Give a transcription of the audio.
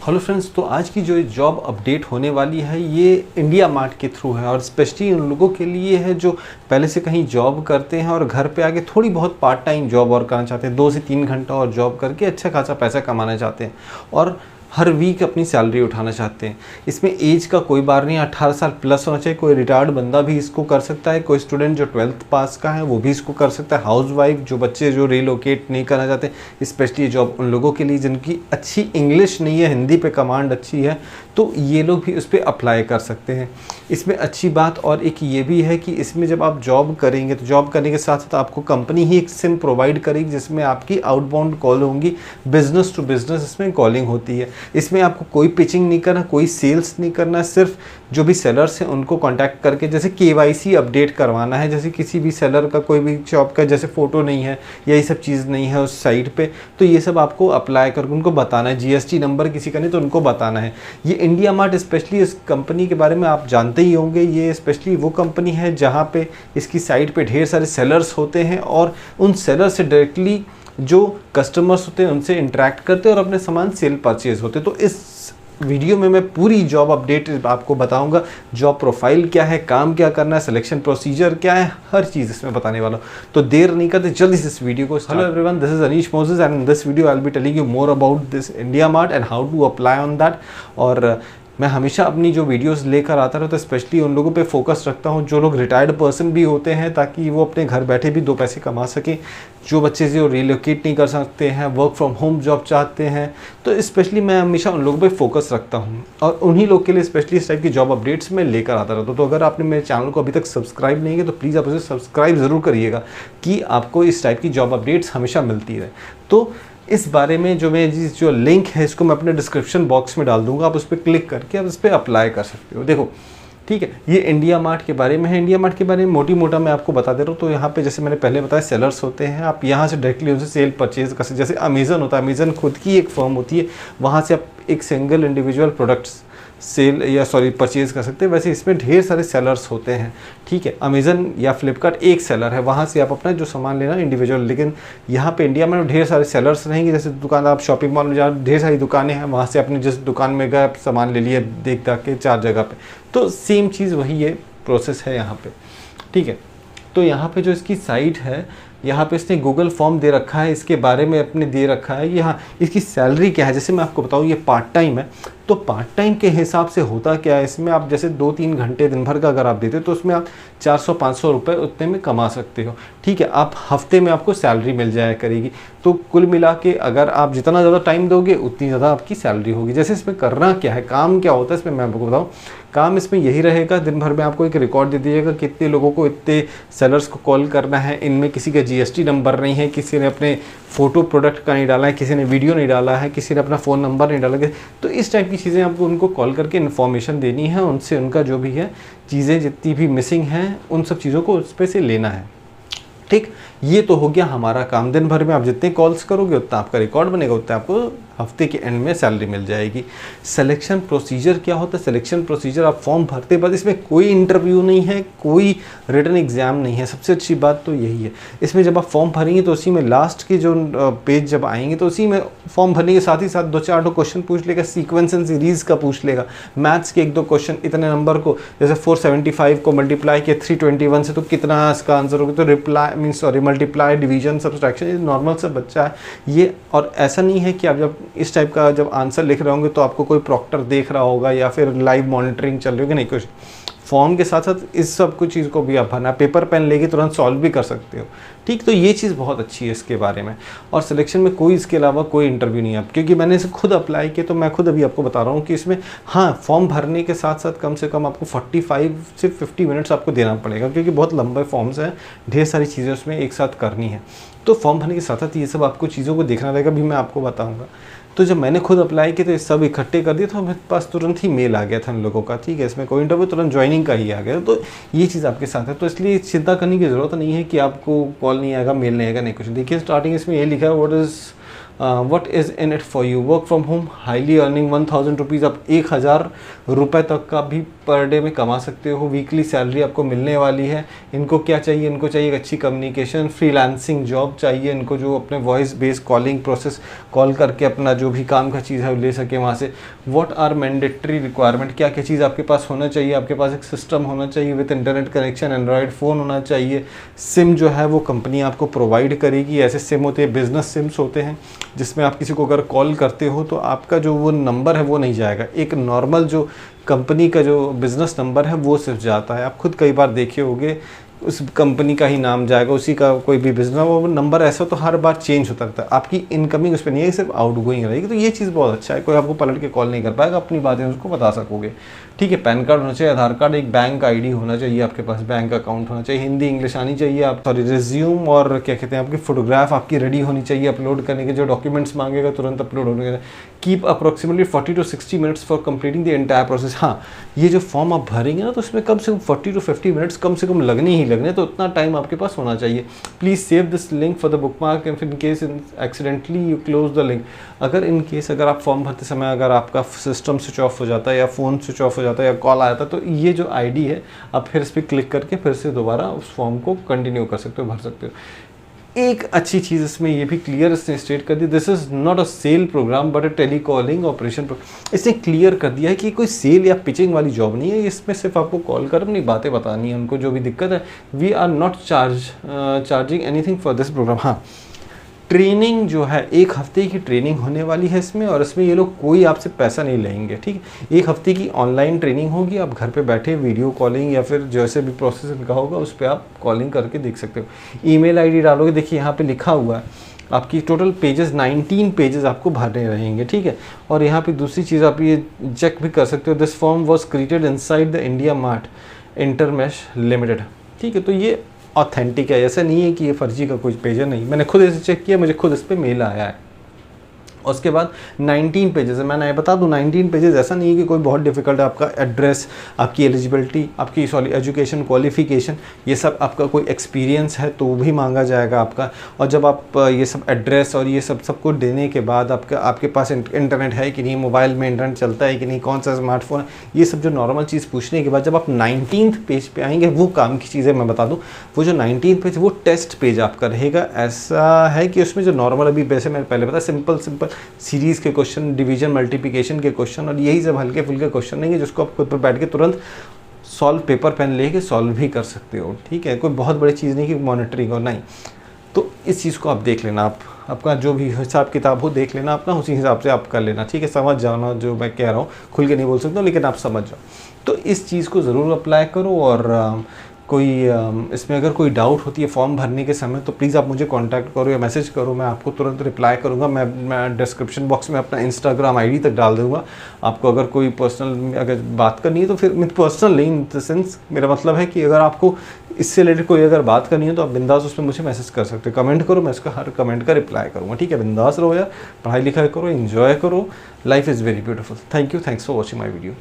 Hello friends, तो आज की जो जॉब अपडेट होने वाली है ये इंडिया मार्ट के थ्रू है और स्पेशली उन लोगों के लिए है जो पहले से कहीं जॉब करते हैं और घर पे आके थोड़ी बहुत पार्ट टाइम जॉब और करना चाहते हैं। 2 से 3 घंटा और जॉब करके अच्छा खासा पैसा कमाना चाहते हैं और हर वीक अपनी सैलरी उठाना चाहते हैं। इसमें एज का कोई बार नहीं, 18 साल प्लस होना चाहिए। कोई रिटायर्ड बंदा भी इसको कर सकता है, कोई स्टूडेंट जो 12th पास का है वो भी इसको कर सकता है, हाउस वाइफ, जो बच्चे जो रिलोकेट नहीं करना चाहते। स्पेशली ये जॉब उन लोगों के लिए जिनकी अच्छी इंग्लिश नहीं है, हिंदी पे कमांड अच्छी है, तो ये लोग भी उस पर अप्लाई कर सकते हैं। इसमें अच्छी बात और एक ये भी है कि इसमें जब आप जॉब करेंगे तो जॉब करने के साथ साथ आपको कंपनी ही एक सिम प्रोवाइड करेगी जिसमें आपकी आउटबाउंड कॉल होंगी, बिजनेस टू बिजनेस इसमें कॉलिंग होती है। इसमें आपको कोई पिचिंग नहीं करना, कोई सेल्स नहीं करना, सिर्फ जो भी सेलर्स हैं उनको कांटेक्ट करके जैसे केवाईसी अपडेट करवाना है। जैसे किसी भी सेलर का कोई भी शॉप का जैसे फ़ोटो नहीं है या ये सब चीज़ नहीं है उस साइट पे, तो ये सब आपको अप्लाई करके उनको बताना है। जीएसटी नंबर किसी का नहीं तो उनको बताना है। ये इंडिया मार्ट स्पेशली इस कंपनी के बारे में आप जानते ही होंगे। ये स्पेशली वो कंपनी है जहाँ पे इसकी साइट पे ढेर सारे सेलर्स होते हैं और उन सेलर से डायरेक्टली जो कस्टमर्स होते हैं उनसे इंटरेक्ट करते हैं और अपने सामान सेल परचेज होते हैं। तो इस वीडियो में मैं पूरी जॉब अपडेट आपको बताऊंगा। जॉब प्रोफाइल क्या है, काम क्या करना है, सिलेक्शन प्रोसीजर क्या है, हर चीज़ इसमें बताने वाला हूँ। तो देर नहीं करते, जल्दी से इस वीडियो को। Hello everyone, this is Anish Moses and in this video I will be telling you more about this IndiaMART and how to apply on that. और मैं हमेशा अपनी जो वीडियोस लेकर आता रहता हूँ स्पेशली उन लोगों पे फोकस रखता हूँ जो लोग रिटायर्ड पर्सन भी होते हैं, ताकि वो अपने घर बैठे भी 2 पैसे कमा सकें। जो बच्चे जो रिलोकेट नहीं कर सकते हैं, वर्क फ्रॉम होम जॉब चाहते हैं, तो स्पेशली मैं हमेशा उन लोगों पे फोकस रखता हूँ और उन्हीं लोग के लिए स्पेशली इस टाइप की जॉब अपडेट्स मैं लेकर आता रहता हूँ। तो अगर आपने मेरे चैनल को अभी तक सब्सक्राइब नहीं किया तो प्लीज़ आप उसे सब्सक्राइब ज़रूर करिएगा कि आपको इस टाइप की जॉब अपडेट्स हमेशा मिलती रहे। तो इस बारे में जो लिंक है इसको मैं अपने डिस्क्रिप्शन बॉक्स में डाल दूंगा, आप उस पर क्लिक करके आप इस पर अप्लाई कर सकते हो। देखो ठीक है, ये इंडिया मार्ट के बारे में है। इंडिया मार्ट के बारे में मोटी मोटा मैं आपको बता दे रहा हूँ। तो यहाँ पे जैसे मैंने पहले बताया सेलर्स होते हैं, आप यहाँ से डायरेक्टली उनसे सेल परचेज कर सकते। जैसे अमेज़न होता है, अमेज़न खुद की एक फर्म होती है, वहाँ से आप एक सिंगल इंडिविजुअल प्रोडक्ट्स परचेज़ कर सकते हैं। वैसे इसमें ढेर सारे सेलर्स होते हैं, ठीक है। अमेज़न या फ्लिपकार्ट एक सेलर है, वहाँ से आप अपना जो सामान लेना इंडिविजुअल, लेकिन यहाँ पे इंडिया में ढेर सारे सेलर्स रहेंगे। जैसे दुकान, आप शॉपिंग मॉल में जहाँ ढेर सारी दुकानें हैं, वहाँ से आपने जिस दुकान में गए आप सामान ले लिए देख के 4 जगह पे, तो सेम चीज़ वही ये प्रोसेस है यहाँ पे, ठीक है। तो यहाँ पे जो इसकी साइट है, यहाँ पे इसने गूगल फॉर्म दे रखा है, इसके बारे में अपने दे रखा है। यहाँ इसकी सैलरी क्या है, जैसे मैं आपको बताऊँ ये पार्ट टाइम है, तो पार्ट टाइम के हिसाब से होता क्या है, इसमें आप जैसे 2-3 घंटे दिन भर का अगर आप देते तो उसमें आप 400-500 रुपये उतने में कमा सकते हो, ठीक है। आप हफ्ते में आपको सैलरी मिल जाया करेगी। तो कुल मिला के अगर आप जितना ज़्यादा टाइम दोगे उतनी ज़्यादा आपकी सैलरी होगी। जैसे इसमें करना क्या है, काम क्या होता है इसमें मैं आपको बताऊँ। काम इसमें यही रहेगा, दिन भर में आपको एक रिकॉर्ड दे दीजिएगा कितने लोगों को, इतने सेलर्स को कॉल करना है, इनमें किसी का जीएसटी नंबर नहीं है, किसी ने अपने फ़ोटो प्रोडक्ट का नहीं डाला है, किसी ने वीडियो नहीं डाला है, किसी ने अपना फ़ोन नंबर नहीं डाला है। तो इस टाइप की चीज़ें आपको उनको कॉल करके इन्फॉर्मेशन देनी है, उनसे उनका जो भी है चीज़ें जितनी भी मिसिंग हैं उन सब चीज़ों को उस पर से लेना है, ठीक। ये तो हो गया हमारा काम। दिन भर में आप जितने कॉल्स करोगे उतना आपका रिकॉर्ड बनेगा, उतना आपको हफ्ते के एंड में सैलरी मिल जाएगी। सिलेक्शन प्रोसीजर क्या होता है, सिलेक्शन प्रोसीजर आप फॉर्म भरते बाद इसमें कोई इंटरव्यू नहीं है, कोई रिटन एग्ज़ाम नहीं है। सबसे अच्छी बात तो यही है। इसमें जब आप फॉर्म भरेंगे तो उसी में लास्ट के जो पेज जब आएंगे तो उसी में फॉर्म भरने के साथ ही साथ 2-4 क्वेश्चन पूछ लेगा, सीक्वेंस एंड सीरीज़ का पूछ लेगा, मैथ्स के 1-2 क्वेश्चन, इतने नंबर को जैसे 475 को मल्टीप्लाई किया 321 से तो कितना इसका आंसर होगा, तो मल्टीप्लाई, डिवीजन, सब्सट्रैक्शन, ये नॉर्मल सा बच्चा है ये। और ऐसा नहीं है कि आप जब इस टाइप का जब आंसर लिख रहे होंगे तो आपको कोई प्रॉक्टर देख रहा होगा या फिर लाइव मॉनिटरिंग चल रही होगी, नहीं। कुछ फॉर्म के साथ साथ इस सब कुछ चीज़ को भी आप भरना, पेपर पेन लेके तुरंत सॉल्व भी कर सकते हो, ठीक। तो ये चीज़ बहुत अच्छी है इसके बारे में। और सिलेक्शन में कोई इसके अलावा कोई इंटरव्यू नहीं है, क्योंकि मैंने इसे खुद अप्लाई किया तो मैं खुद अभी आपको बता रहा हूँ कि इसमें हाँ, फॉर्म भरने के साथ साथ कम से कम आपको 45 से 50 मिनट्स आपको देना पड़ेगा, क्योंकि बहुत लंबे फॉर्म्स हैं, ढेर सारी चीज़ें उसमें एक साथ करनी है। तो फॉर्म भरने के साथ साथ ये सब आपको चीज़ों को देखना रहेगा, भी मैं आपको बताऊँगा। तो जब मैंने खुद अप्लाई किया तो ये सब इकट्ठे कर दिए तो मेरे पास तुरंत ही मेल आ गया था इन लोगों का, ठीक है। इसमें कोई इंटरव्यू तुरंत ज्वाइनिंग का ही आ गया, तो ये चीज़ आपके साथ है। तो इसलिए चिंता करने की ज़रूरत नहीं है कि आपको कॉल नहीं आएगा, मेल नहीं आएगा, नहीं कुछ। देखिए स्टार्टिंग इसमें ये लिखा है, what is what is in it for you, work from home, highly earning 1000 rupees, आप 1000 रुपये तक का भी पर डे में कमा सकते हो, वीकली सैलरी आपको मिलने वाली है। इनको क्या चाहिए, इनको चाहिए एक अच्छी कम्युनिकेशन, फ्रीलांसिंग जॉब चाहिए इनको, जो अपने voice based calling process, call करके अपना जो भी काम का चीज़ है वो ले सके वहाँ से। व्हाट आर मैंडेटरी रिक्वायरमेंट, क्या क्या चीज़ आपके पास होना चाहिए, आपके पास एक सिस्टम होना चाहिए with internet connection, Android phone होना चाहिए, सिम जो है वो कंपनी आपको प्रोवाइड करेगी। ऐसे सिम होते हैं, बिजनेस सिम्स होते हैं, जिसमें आप किसी को अगर कॉल करते हो तो आपका जो वो नंबर है वो नहीं जाएगा, एक नॉर्मल जो कंपनी का जो बिज़नेस नंबर है वो सिर्फ जाता है। आप खुद कई बार देखे होंगे, उस कंपनी का ही नाम जाएगा, उसी का कोई भी बिजनेस, वो नंबर ऐसा तो हर बार चेंज होता रहता है, आपकी इनकमिंग उस पर नहीं है, सिर्फ आउटगोइंग रहेगी। तो ये चीज़ बहुत अच्छा है, कोई आपको पलट के कॉल नहीं कर पाएगा, अपनी बातें उसको बता सकोगे। ठीक है, पैन कार्ड होना चाहिए, आधार कार्ड, एक बैंक आईडी होना चाहिए आपके पास, बैंक अकाउंट होना चाहिए, हिंदी इंग्लिश आनी चाहिए, आप रिज्यूम और क्या कहते हैं आपकी फोटोग्राफ आपकी रेडी होनी चाहिए अपलोड करने के, जो डॉक्यूमेंट्स मांगेगा तुरंत अपलोड होने के। Keep approximately 40 to 60 minutes for completing the entire process. हाँ, ये जो फॉर्म आप भरेंगे ना तो इसमें कम से कम 40 to 50 मिनट्स कम से कम लगने ही लगने, तो उतना टाइम आपके पास होना चाहिए। Please save this link for the bookmark in case accidentally you close the link. अगर इन केस अगर आप फॉर्म भरते समय अगर आपका सिस्टम स्विच ऑफ हो जाता है या फ़ोन स्विच ऑफ हो जाता है या कॉल आ जाता है, तो ये जो आईडी है आप फिर इस पर क्लिक करके फिर से दोबारा उस फॉर्म को कंटिन्यू कर सकते हो, भर सकते हो। एक अच्छी चीज़ इसमें ये भी क्लियर इसने स्टेट कर दी, this is not a sale program but a telecalling operation. इसने क्लियर कर दिया है कि कोई सेल या पिचिंग वाली जॉब नहीं है, इसमें सिर्फ आपको कॉल कर अपनी बातें बतानी है, उनको जो भी दिक्कत है। We are not charging anything for this programme. हाँ, ट्रेनिंग जो है 1 हफ्ते की ट्रेनिंग होने वाली है इसमें, और इसमें ये लोग कोई आपसे पैसा नहीं लेंगे। ठीक है, 1 हफ्ते की ऑनलाइन ट्रेनिंग होगी, आप घर पे बैठे वीडियो कॉलिंग या फिर जैसे भी प्रोसेस इनका होगा उस पर आप कॉलिंग करके देख सकते हो। ईमेल आईडी डालोगे, देखिए यहाँ पे लिखा हुआ है आपकी टोटल पेजेस 19 पेजेस आपको भरने रहेंगे। ठीक है, और यहाँ पे दूसरी चीज़ आप ये चेक भी कर सकते हो, this form was created inside the India mart Intermesh limited. ठीक है, तो ये ऑथेंटिक है, ऐसा नहीं है कि ये फर्जी का कोई पेज है, नहीं, मैंने खुद इसे चेक किया, मुझे खुद इस पर मेल आया है। उसके बाद 19 पेजेस है, मैंने बता दूं 19 पेजेस ऐसा नहीं है कि कोई बहुत डिफिकल्ट है। आपका एड्रेस, आपकी एलिजिबिलिटी, आपकी एजुकेशन क्वालिफिकेशन, ये सब, आपका कोई एक्सपीरियंस है तो वो भी मांगा जाएगा आपका। और जब आप ये सब एड्रेस और ये सबको देने के बाद आपके पास इंटरनेट है कि नहीं, मोबाइल में इंटरनेट चलता है कि नहीं, कौन सा स्मार्टफोन है, ये सब जो नॉर्मल चीज़ पूछने के बाद जब आप 19th पेज पे आएंगे, वो काम की चीज़ें मैं बता दूँ, वो जो 19th पेज वो टेस्ट पेज आपका रहेगा। ऐसा है कि उसमें जो नॉर्मल अभी वैसे मैंने पहले बताया सिंपल सीरीज़ के क्वेश्चन, डिवीजन मल्टीप्लिकेशन के क्वेश्चन, और यही सब हल्के फुल्के क्वेश्चन नहीं है जिसको आप खुद पर बैठ के तुरंत सॉल्व, पेपर पेन लेके सॉल्व भी कर सकते हो। ठीक है, कोई बहुत बड़ी चीज़ नहीं कि मॉनिटरिंग हो, नहीं। तो इस चीज़ को आप देख लेना, आप आपका जो भी हिसाब किताब हो देख लेना अपना, उसी हिसाब से आप कर लेना। ठीक है, समझ जाना जो मैं कह रहा हूँ, खुल के नहीं बोल सकता हूँ लेकिन आप समझ जाओ। तो इस चीज़ को ज़रूर अप्लाई करो, और कोई इसमें अगर कोई डाउट होती है फॉर्म भरने के समय तो प्लीज़ आप मुझे कांटेक्ट करो या मैसेज करो, मैं आपको तुरंत रिप्लाई करूँगा। मैं डिस्क्रिप्शन बॉक्स में अपना इंस्टाग्राम आईडी तक डाल दूँगा। आपको अगर कोई पर्सनल अगर बात करनी है तो फिर पर्सनल नहीं, इन द सेंस मेरा मतलब है कि अगर आपको इससे रिलेटेड कोई अगर बात करनी है तो आप बिंदास उसमें मुझे मैसेज कर सकते हो, कमेंट करो, मैं उसका हर कमेंट का रिप्लाई करूँगा। ठीक है, बिंदास रहो यार, पढ़ाई लिखाई करो, इन्जॉय करो, life is very beautiful. Thank you, thanks for watching my video.